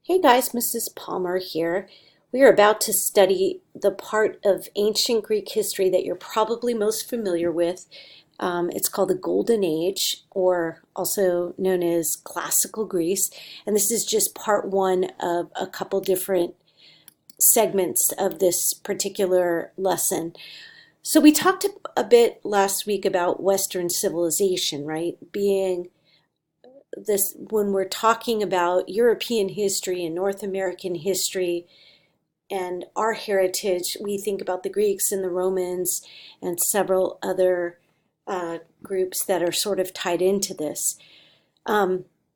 Hey guys, Mrs. Palmer here. We are about to study the part of ancient Greek history that you're probably most familiar with. It's called the Golden Age, or also known as Classical Greece. And this is just part one of a couple different segments of this particular lesson. So we talked a bit last week about Western civilization, right? Being this when we're talking about European history and North American history and our heritage, we think about the Greeks and the Romans and several other groups that are sort of tied into this.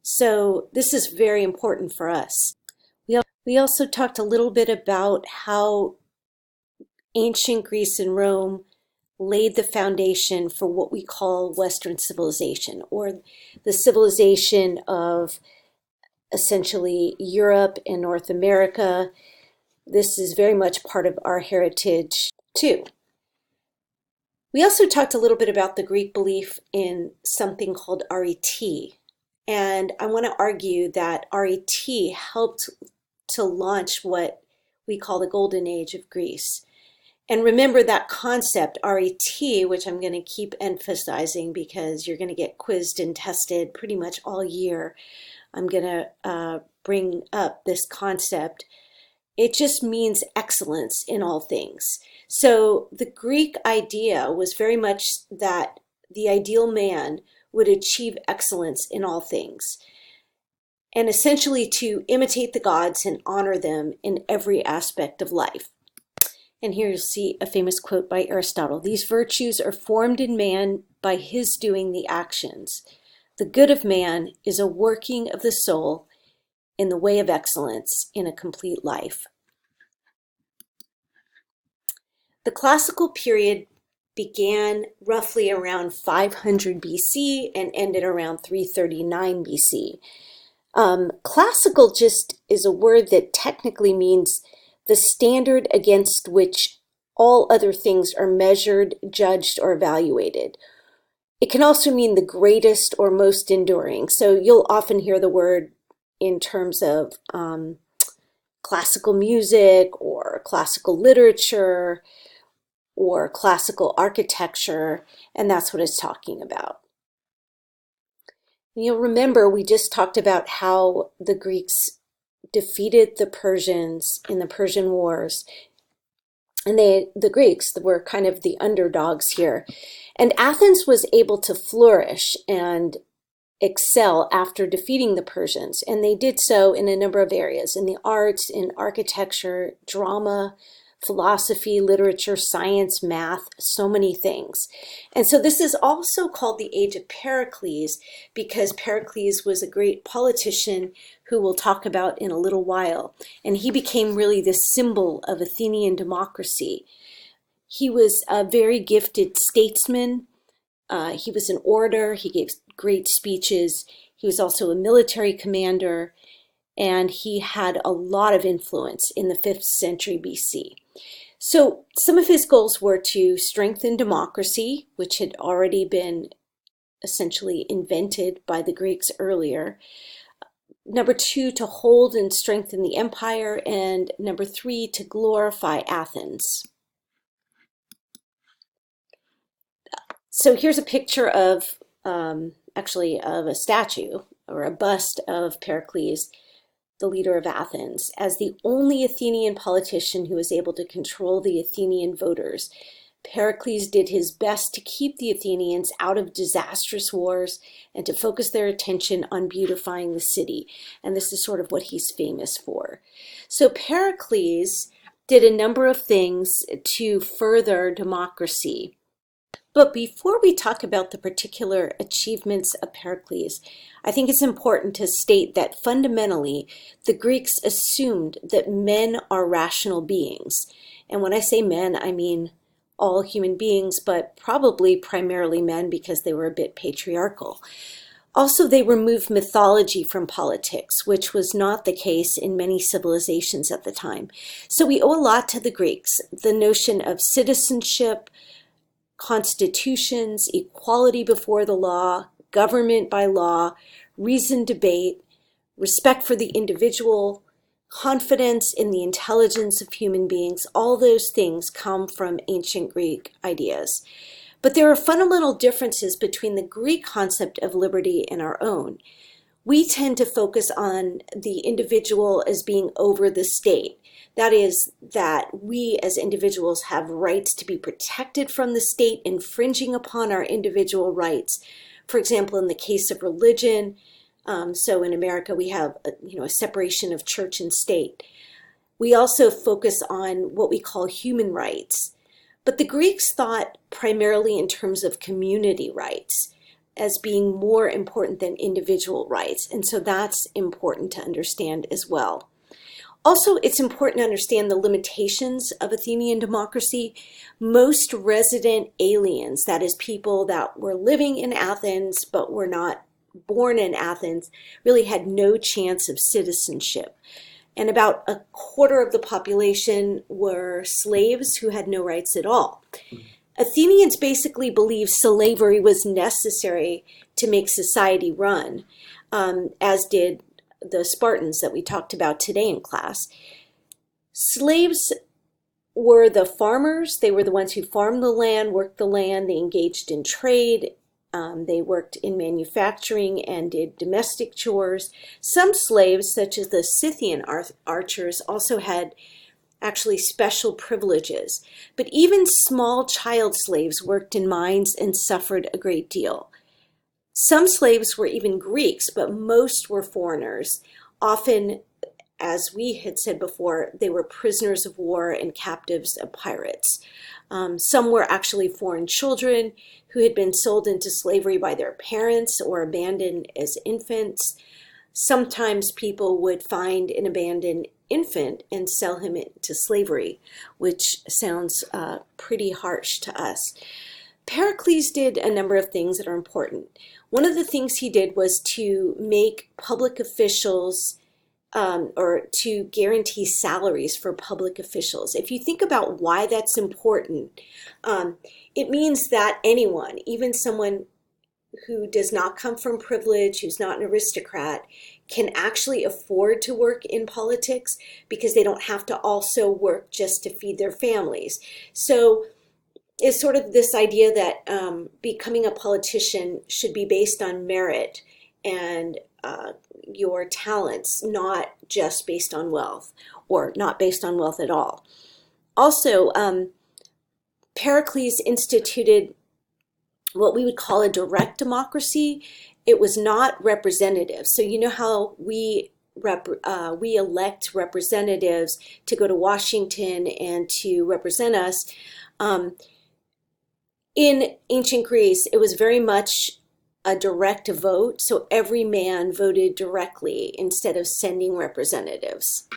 So this is very important for us. We also talked a little bit about how ancient Greece and Rome laid the foundation for what we call Western civilization, or the civilization of essentially Europe and North America. This is very much part of our heritage too. We also talked a little bit about the Greek belief in something called RET. And I want to argue that RET helped to launch what we call the Golden Age of Greece. And remember that concept, RET, which I'm going to keep emphasizing because you're going to get quizzed and tested pretty much all year. I'm going to bring up this concept. It just means excellence in all things. So the Greek idea was very much that the ideal man would achieve excellence in all things, and essentially to imitate the gods and honor them in every aspect of life. And here you'll see a famous quote by Aristotle. These virtues are formed in man by his doing the actions. The good of man is a working of the soul in the way of excellence in a complete life. The classical period began roughly around 500 BC and ended around 339 BC. Classical just is a word that technically means the standard against which all other things are measured, judged, or evaluated. It can also mean the greatest or most enduring. So you'll often hear the word in terms of classical music or classical literature or classical architecture, and that's what it's talking about. You'll remember we just talked about how the Greeks defeated the Persians in the Persian Wars. And the Greeks were kind of the underdogs here. And Athens was able to flourish and excel after defeating the Persians. And they did so in a number of areas, in the arts, in architecture, drama, philosophy, literature, science, math, so many things. And so this is also called the Age of Pericles because Pericles was a great politician who we'll talk about in a little while. And he became really the symbol of Athenian democracy. He was a very gifted statesman. He was an orator. He gave great speeches. He was also a military commander, and he had a lot of influence in the 5th century BC. So some of his goals were to strengthen democracy, which had already been essentially invented by the Greeks earlier. Number 2, to hold and strengthen the empire. And number 3, to glorify Athens. So here's a picture of, actually of a statue or a bust of Pericles, the leader of Athens, as the only Athenian politician who was able to control the Athenian voters. Pericles did his best to keep the Athenians out of disastrous wars and to focus their attention on beautifying the city. And this is sort of what he's famous for. So Pericles did a number of things to further democracy. But before we talk about the particular achievements of Pericles, I think it's important to state that fundamentally, the Greeks assumed that men are rational beings. And when I say men, I mean all human beings, but probably primarily men because they were a bit patriarchal. Also, they removed mythology from politics, which was not the case in many civilizations at the time. So we owe a lot to the Greeks. The notion of citizenship, constitutions, equality before the law, government by law, reasoned debate, respect for the individual, confidence in the intelligence of human beings. All those things come from ancient Greek ideas. But there are fundamental differences between the Greek concept of liberty and our own. We tend to focus on the individual as being over the state. That is, that we as individuals have rights to be protected from the state infringing upon our individual rights. For example, in the case of religion, so in America we have a separation of church and state. We also focus on what we call human rights. But the Greeks thought primarily in terms of community rights as being more important than individual rights. And so that's important to understand as well. Also, it's important to understand the limitations of Athenian democracy. Most resident aliens, that is people that were living in Athens but were not born in Athens, really had no chance of citizenship. And about a quarter of the population were slaves who had no rights at all. Athenians basically believed slavery was necessary to make society run, as did the Spartans that we talked about today in class. Slaves were the farmers. They were the ones who farmed the land, worked the land. They engaged in trade. They worked in manufacturing and did domestic chores. Some slaves, such as the Scythian archers, also had actually special privileges. But even small child slaves worked in mines and suffered a great deal. Some slaves were even Greeks, but most were foreigners. Often, as we had said before, they were prisoners of war and captives of pirates. Some were actually foreign children who had been sold into slavery by their parents or abandoned as infants. Sometimes people would find an abandoned infant and sell him into slavery, which sounds pretty harsh to us. Pericles did a number of things that are important. One of the things he did was to make public officials or to guarantee salaries for public officials. If you think about why that's important, it means that anyone, even someone who does not come from privilege, who's not an aristocrat, can actually afford to work in politics because they don't have to also work just to feed their families. So it's sort of this idea that becoming a politician should be based on merit and your talents, not just based on wealth, or not based on wealth at all. Also, Pericles instituted what we would call a direct democracy. It was not representative. So you know how we elect representatives to go to Washington and to represent us. In ancient Greece, it was very much a direct vote, so every man voted directly instead of sending representatives.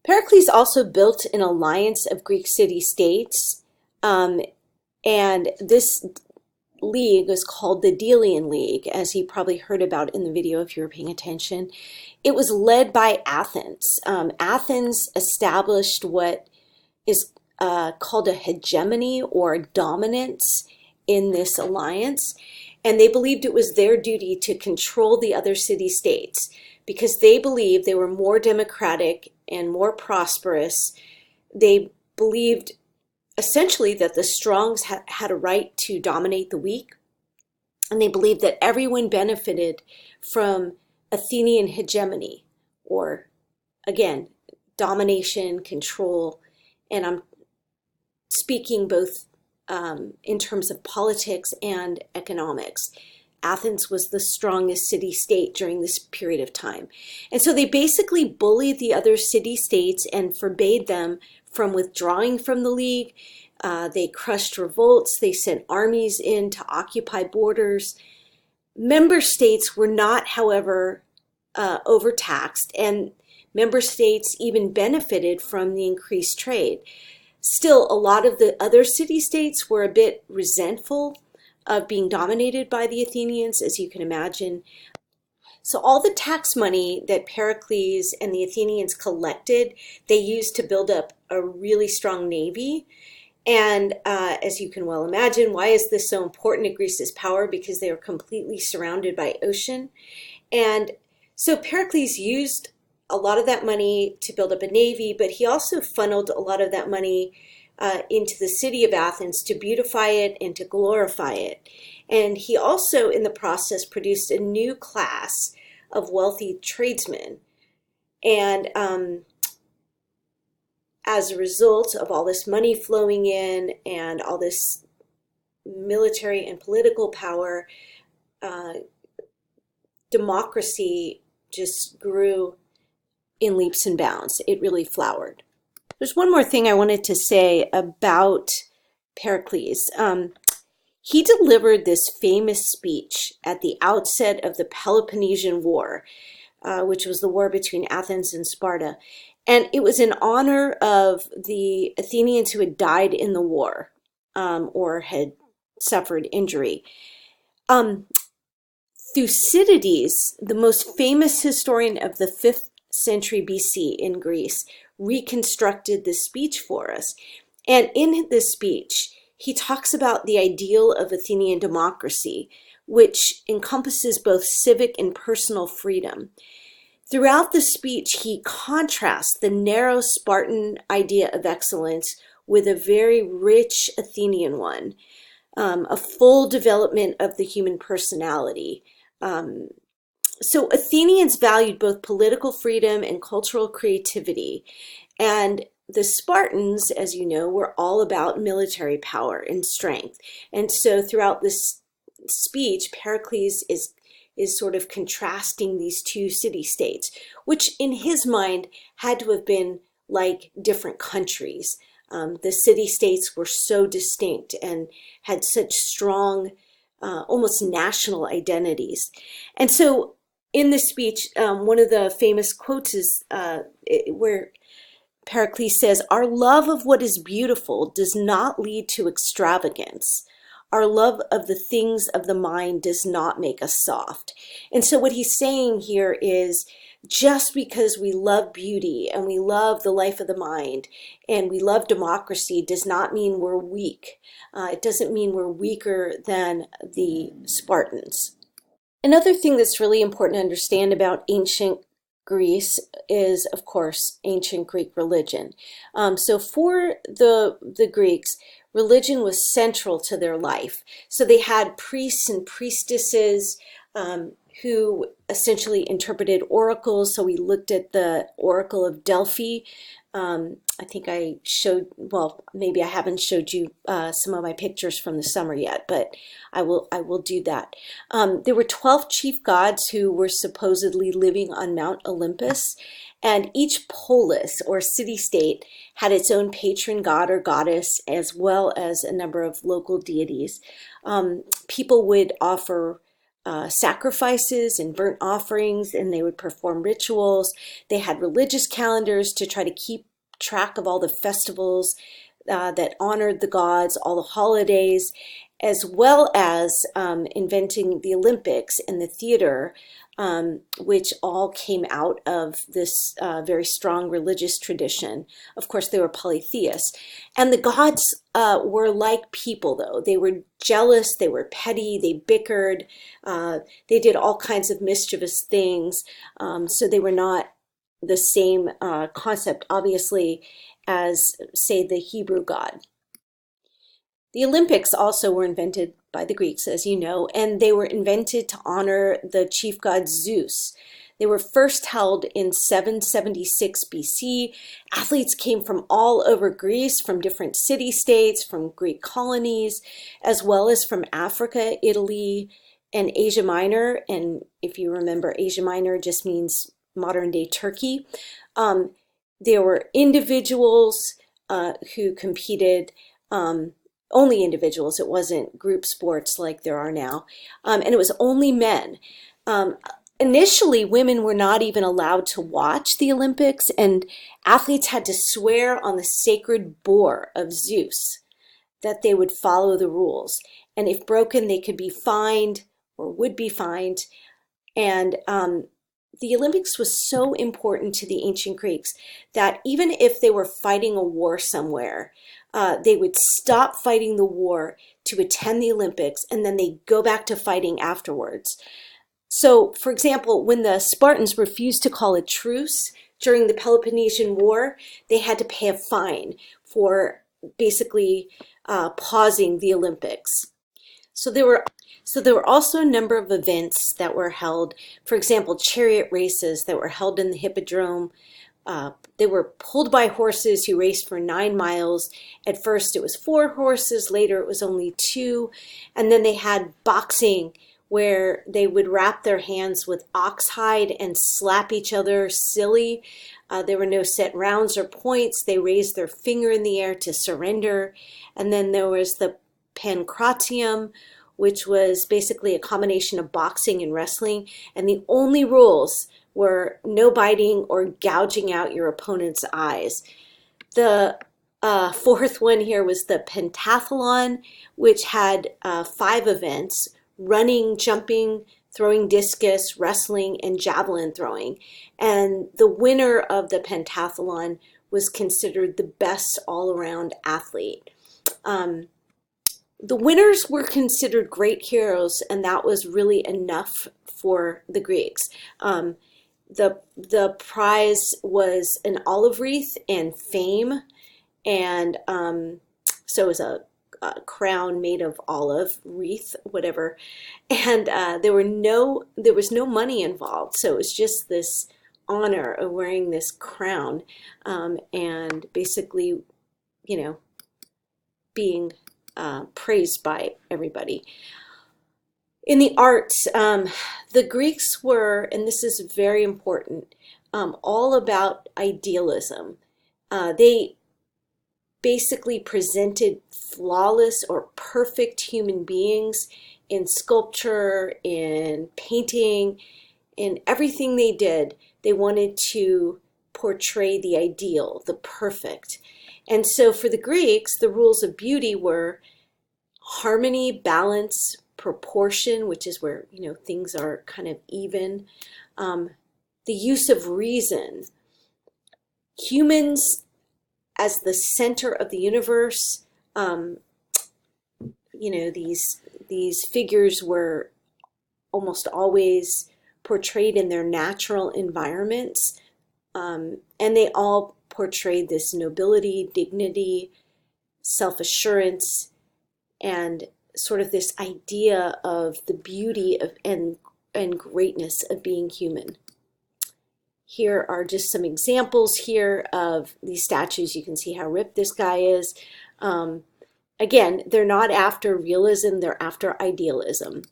Pericles also built an alliance of Greek city-states, and this league was called the Delian League, as you probably heard about in the video if you were paying attention. It was led by Athens. Athens established what is called a hegemony or dominance in this alliance, and they believed it was their duty to control the other city-states because they believed they were more democratic and more prosperous. They believed essentially that the strongs had a right to dominate the weak, and they believed that everyone benefited from Athenian hegemony, or again, domination, control, and I'm speaking both in terms of politics and economics. Athens was the strongest city-state during this period of time. And so they basically bullied the other city-states and forbade them from withdrawing from the league. They crushed revolts. They sent armies in to occupy borders. Member states were not, however, overtaxed, and member states even benefited from the increased trade. Still, a lot of the other city-states were a bit resentful of being dominated by the Athenians, as you can imagine. So all the tax money that Pericles and the Athenians collected, they used to build up a really strong navy. And as you can well imagine, why is this so important to Greece's power? Because they were completely surrounded by ocean. And so Pericles used a lot of that money to build up a navy, but he also funneled a lot of that money into the city of Athens to beautify it and to glorify it. And he also, in the process, produced a new class of wealthy tradesmen. And as a result of all this money flowing in and all this military and political power, uh, democracy just grew in leaps and bounds. It really flowered. There's one more thing I wanted to say about Pericles. He delivered this famous speech at the outset of the Peloponnesian War, which was the war between Athens and Sparta. And it was in honor of the Athenians who had died in the war or had suffered injury. Thucydides, the most famous historian of the 5th century BC in Greece, reconstructed this speech for us. And in this speech, he talks about the ideal of Athenian democracy, which encompasses both civic and personal freedom. Throughout the speech, he contrasts the narrow Spartan idea of excellence with a very rich Athenian one, a full development of the human personality. So Athenians valued both political freedom and cultural creativity. And the Spartans, as you know, were all about military power and strength. And so throughout this speech, Pericles is sort of contrasting these two city-states, which in his mind had to have been like different countries. The city-states were so distinct and had such strong, almost national identities. And so in this speech, one of the famous quotes is where Pericles says, "Our love of what is beautiful does not lead to extravagance. Our love of the things of the mind does not make us soft." And so what he's saying here is, just because we love beauty and we love the life of the mind and we love democracy does not mean we're weak. It doesn't mean we're weaker than the Spartans. Another thing that's really important to understand about ancient Greece is, of course, ancient Greek religion. So for the Greeks, religion was central to their life. So they had priests and priestesses who essentially interpreted oracles. So we looked at the Oracle of Delphi. I think I showed, well, maybe I haven't showed you some of my pictures from the summer yet, but I will do that. There were 12 chief gods who were supposedly living on Mount Olympus, and each polis or city-state had its own patron god or goddess, as well as a number of local deities. People would offer sacrifices and burnt offerings, and they would perform rituals. They had religious calendars to try to keep track of all the festivals that honored the gods, all the holidays, as well as inventing the Olympics and the theater, which all came out of this very strong religious tradition. Of course, they were polytheists. And the gods were like people, though. They were jealous, they were petty, they bickered, they did all kinds of mischievous things. So they were not the same concept, obviously, as, say, the Hebrew God. The Olympics also were invented by the Greeks, as you know, and they were invented to honor the chief god Zeus. They were first held in 776 BC. Athletes came from all over Greece, from different city-states, from Greek colonies, as well as from Africa, Italy, and Asia Minor. And if you remember, Asia Minor just means modern-day Turkey. There were individuals who competed, only individuals. It wasn't group sports like there are now. And it was only men. Initially, women were not even allowed to watch the Olympics, and athletes had to swear on the sacred boar of Zeus that they would follow the rules. And if broken, they could be fined or would be fined. And the Olympics was so important to the ancient Greeks that even if they were fighting a war somewhere, they would stop fighting the war to attend the Olympics, and then they go back to fighting afterwards. So, for example, when the Spartans refused to call a truce during the Peloponnesian War, they had to pay a fine for basically pausing the Olympics. So there were also a number of events that were held. For example, chariot races that were held in the Hippodrome. They were pulled by horses who raced for 9 miles. At first it was 4 horses, later it was only 2. And then they had boxing where they would wrap their hands with oxhide and slap each other silly. There were no set rounds or points. They raised their finger in the air to surrender. And then there was the pancratium, which was basically a combination of boxing and wrestling. And the only rules were no biting or gouging out your opponent's eyes. The fourth one here was the pentathlon, which had 5 events: running, jumping, throwing discus, wrestling, and javelin throwing. And the winner of the pentathlon was considered the best all-around athlete. The winners were considered great heroes, and that was really enough for the Greeks. The prize was an olive wreath and fame, and so it was a crown made of olive wreath, whatever, and there was no money involved, so it was just this honor of wearing this crown, and basically, being praised by everybody. In the arts, the Greeks were, and this is very important, all about idealism. They basically presented flawless or perfect human beings in sculpture, in painting, in everything they did. They wanted to portray the ideal, the perfect. And so for the Greeks, the rules of beauty were harmony, balance, proportion, which is where, things are kind of even, the use of reason, humans as the center of the universe. These figures were almost always portrayed in their natural environments, and they all portrayed this nobility, dignity, self-assurance, and sort of this idea of the beauty of and greatness of being human. Here are just some examples here of these statues. You can see how ripped this guy is. Again, they're not after realism, they're after idealism.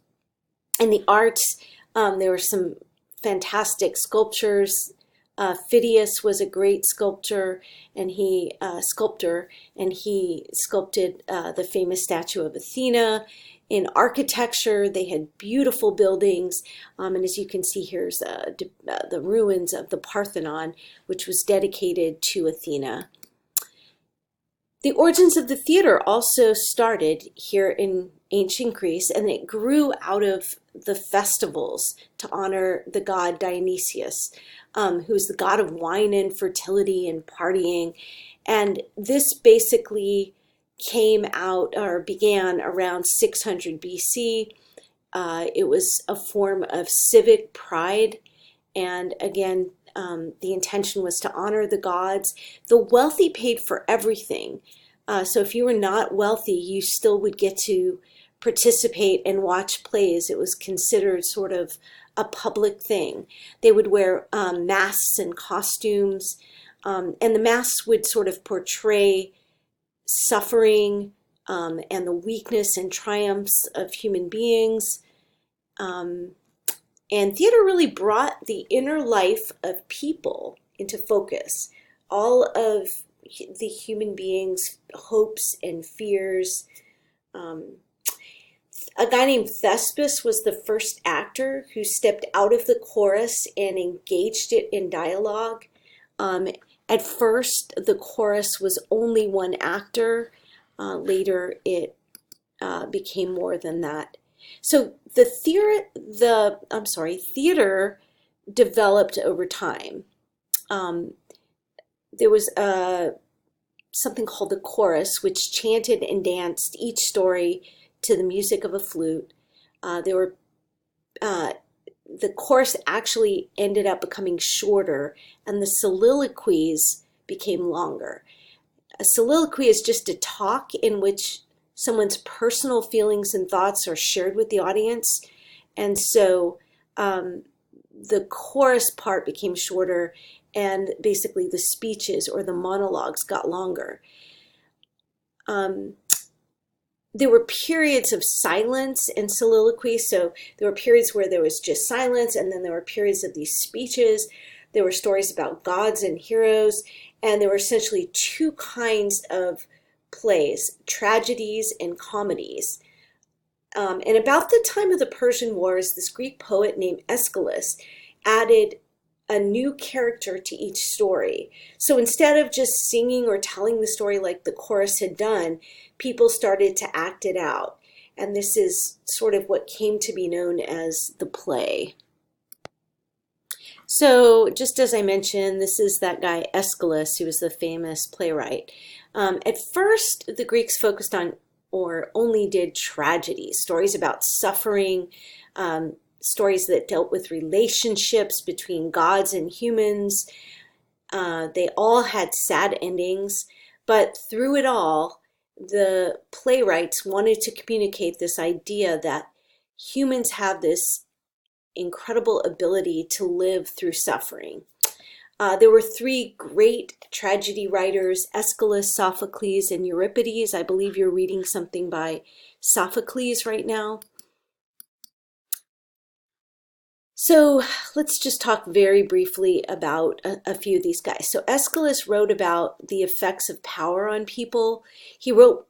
In the arts, there were some fantastic sculptures. Phidias was a great sculptor, and he sculpted the famous statue of Athena. In architecture, they had beautiful buildings, and as you can see, here's the ruins of the Parthenon, which was dedicated to Athena. The origins of the theater also started here in ancient Greece, and it grew out of the festivals to honor the god Dionysius, who is the god of wine and fertility and partying. And this basically came out or began around 600 BC. It was a form of civic pride, and again, the intention was to honor the gods. The wealthy paid for everything. So if you were not wealthy, you still would get to participate and watch plays. It was considered sort of a public thing. They would wear masks and costumes, and the masks would sort of portray suffering and the weakness and triumphs of human beings. And theater really brought the inner life of people into focus. All of the human beings' hopes and fears. A guy named Thespis was the first actor who stepped out of the chorus and engaged it in dialogue. At first, the chorus was only one actor. Later, it became more than that. So theater developed over time. Um, there was something called the chorus, which chanted and danced each story to the music of a flute. There were uh, the chorus actually ended up becoming shorter, and the soliloquies became longer. A soliloquy is just a talk in which someone's personal feelings and thoughts are shared with the audience. And so the chorus part became shorter, and basically the speeches or the monologues got longer. There were periods of silence in soliloquy. So there were periods where there was just silence, and then there were periods of these speeches. There were stories about gods and heroes, and there were essentially two kinds of plays, tragedies and comedies. And about the time of the Persian Wars, this Greek poet named Aeschylus added a new character to each story. So instead of just singing or telling the story like the chorus had done, people started to act it out. And this is sort of what came to be known as the play. So just as I mentioned, this is that guy Aeschylus, who was the famous playwright. At first, the Greeks focused on or only did tragedies, stories about suffering, stories that dealt with relationships between gods and humans. They all had sad endings, but through it all, the playwrights wanted to communicate this idea that humans have this incredible ability to live through suffering. There were three great tragedy writers, Aeschylus, Sophocles, and Euripides. I believe you're reading something by Sophocles right now. So let's just talk very briefly about a few of these guys. So Aeschylus wrote about the effects of power on people. He wrote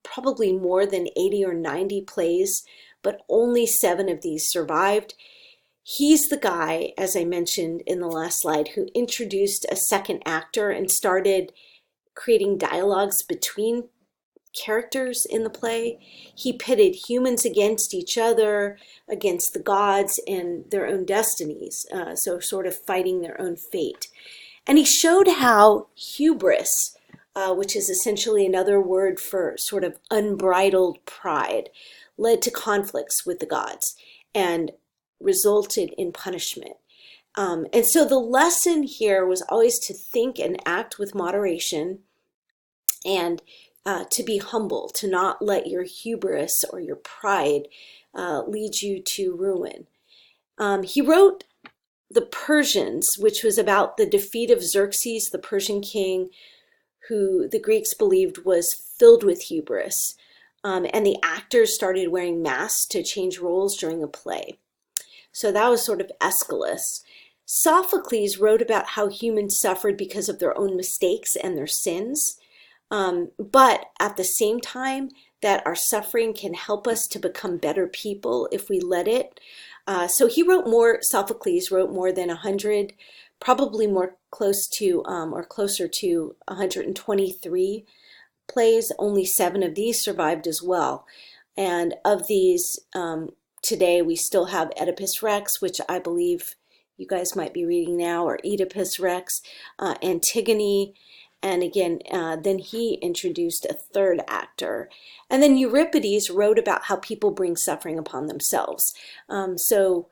probably more than 80 or 90 plays, but only 7 of these survived. He's the guy, as I mentioned in the last slide, who introduced a second actor and started creating dialogues between characters in the play. He pitted humans against each other, against the gods and their own destinies, so sort of fighting their own fate. And he showed how hubris, which is essentially another word for sort of unbridled pride, led to conflicts with the gods and resulted in punishment. And so the lesson here was always to think and act with moderation, and to be humble, to not let your hubris or your pride lead you to ruin. He wrote The Persians, which was about the defeat of Xerxes, the Persian king, who the Greeks believed was filled with hubris. And the actors started wearing masks to change roles during a play. So that was sort of Aeschylus. Sophocles wrote about how humans suffered because of their own mistakes and their sins, but at the same time that our suffering can help us to become better people if we let it. So he wrote more, Sophocles wrote more than 100, probably more close to or closer to 123 plays. Only 7 of these survived as well. And of these, today we still have Oedipus Rex, which I believe you guys might be reading now, or Oedipus Rex, Antigone, and again, then he introduced a third actor. And then Euripides wrote about how people bring suffering upon themselves. So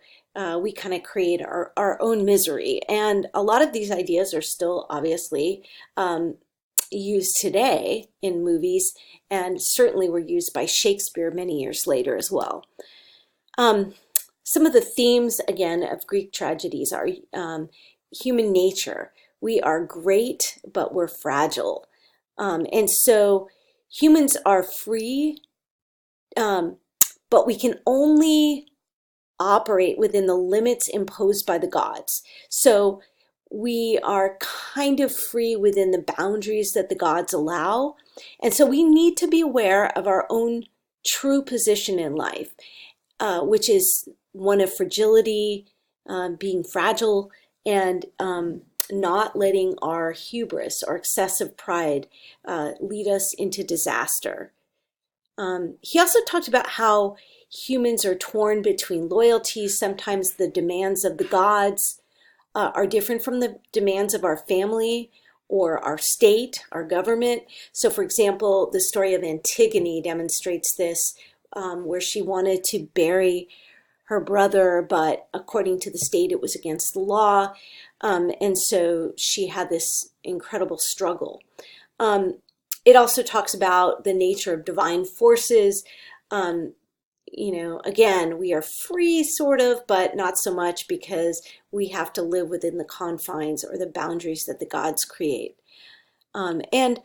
we kind of create our own misery. And a lot of these ideas are still obviously used today in movies, and certainly were used by Shakespeare many years later as well. Some of the themes, again, of Greek tragedies are human nature. We are great, but we're fragile. And so humans are free, but we can only operate within the limits imposed by the gods. So we are kind of free within the boundaries that the gods allow. And so we need to be aware of our own true position in life, which is one of fragility, being fragile, and not letting our hubris or excessive pride lead us into disaster. He also talked about how humans are torn between loyalties. Sometimes the demands of the gods are different from the demands of our family or our state, our government. So, for example, the story of Antigone demonstrates this, where she wanted to bury her brother, but according to the state, it was against the law. And so she had this incredible struggle. Um, it also talks about the nature of divine forces. Um, again, we are free sort of, but not so much because we have to live within the confines or the boundaries that the gods create. And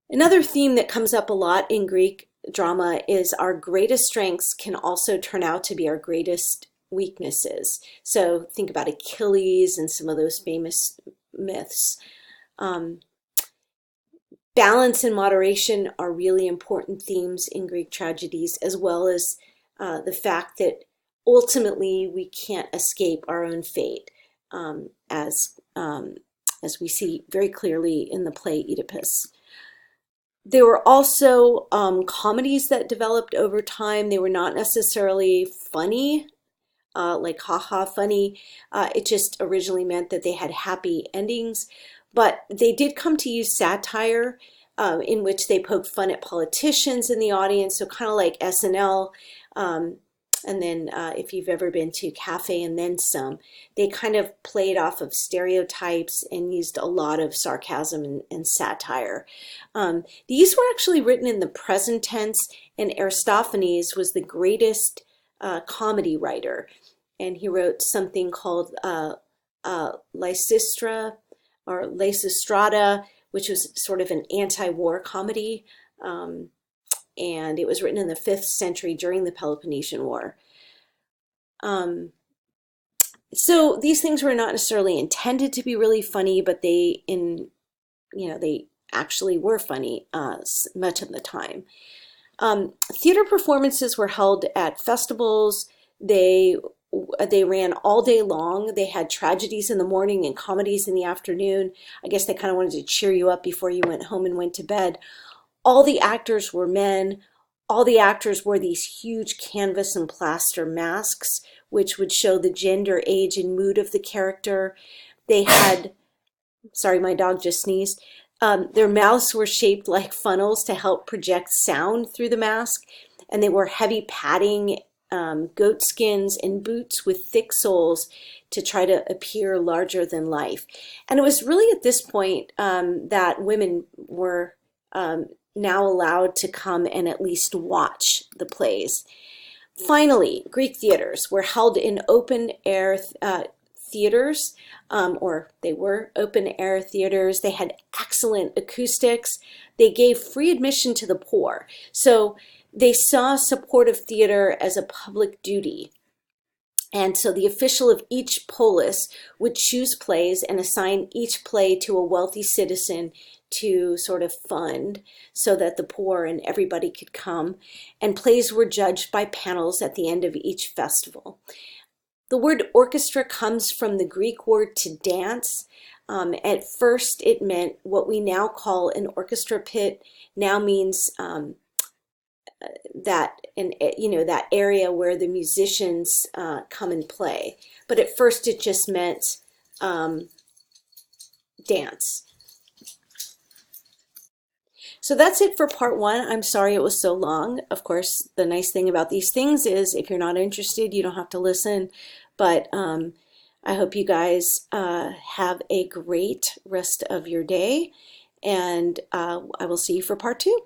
another theme that comes up a lot in Greek drama is our greatest strengths can also turn out to be our greatest weaknesses. So think about Achilles and some of those famous myths. Um, Balance and moderation are really important themes in Greek tragedies, as well as the fact that ultimately we can't escape our own fate, as we see very clearly in the play Oedipus. There were also comedies that developed over time. They were not necessarily funny, like haha funny. It just originally meant that they had happy endings, but they did come to use satire, in which they poked fun at politicians in the audience, so kind of like SNL. And then if you've ever been to Cafe and Then Some, they kind of played off of stereotypes and used a lot of sarcasm and satire. These were actually written in the present tense, and Aristophanes was the greatest comedy writer. And he wrote something called Lysistra or Lysistrata, which was sort of an anti-war comedy. And it was written in the 5th century during the Peloponnesian War. So these things were not necessarily intended to be really funny, but they actually were funny much of the time. Theater performances were held at festivals. They ran all day long. They had tragedies in the morning and comedies in the afternoon. I guess they kind of wanted to cheer you up before you went home and went to bed. All the actors were men. All the actors wore these huge canvas and plaster masks, which would show the gender, age, and mood of the character. They had, sorry, my dog just sneezed. Their mouths were shaped like funnels to help project sound through the mask, and they wore heavy padding, goat skins, and boots with thick soles to try to appear larger than life. And it was really at this point that women were now allowed to come and at least watch the plays. Finally, Greek theaters were held in open-air theaters, or they were open-air theaters. They had excellent acoustics. They gave free admission to the poor. So they saw supportive theater as a public duty. And so the official of each polis would choose plays and assign each play to a wealthy citizen to sort of fund so that the poor and everybody could come. And plays were judged by panels at the end of each festival. The word orchestra comes from the Greek word to dance. At first, it meant what we now call an orchestra pit. Now means that area where the musicians come and play. But at first, it just meant dance. So that's it for part 1. I'm sorry it was so long. Of course, the nice thing about these things is if you're not interested, you don't have to listen. But I hope you guys have a great rest of your day, and I will see you for part 2.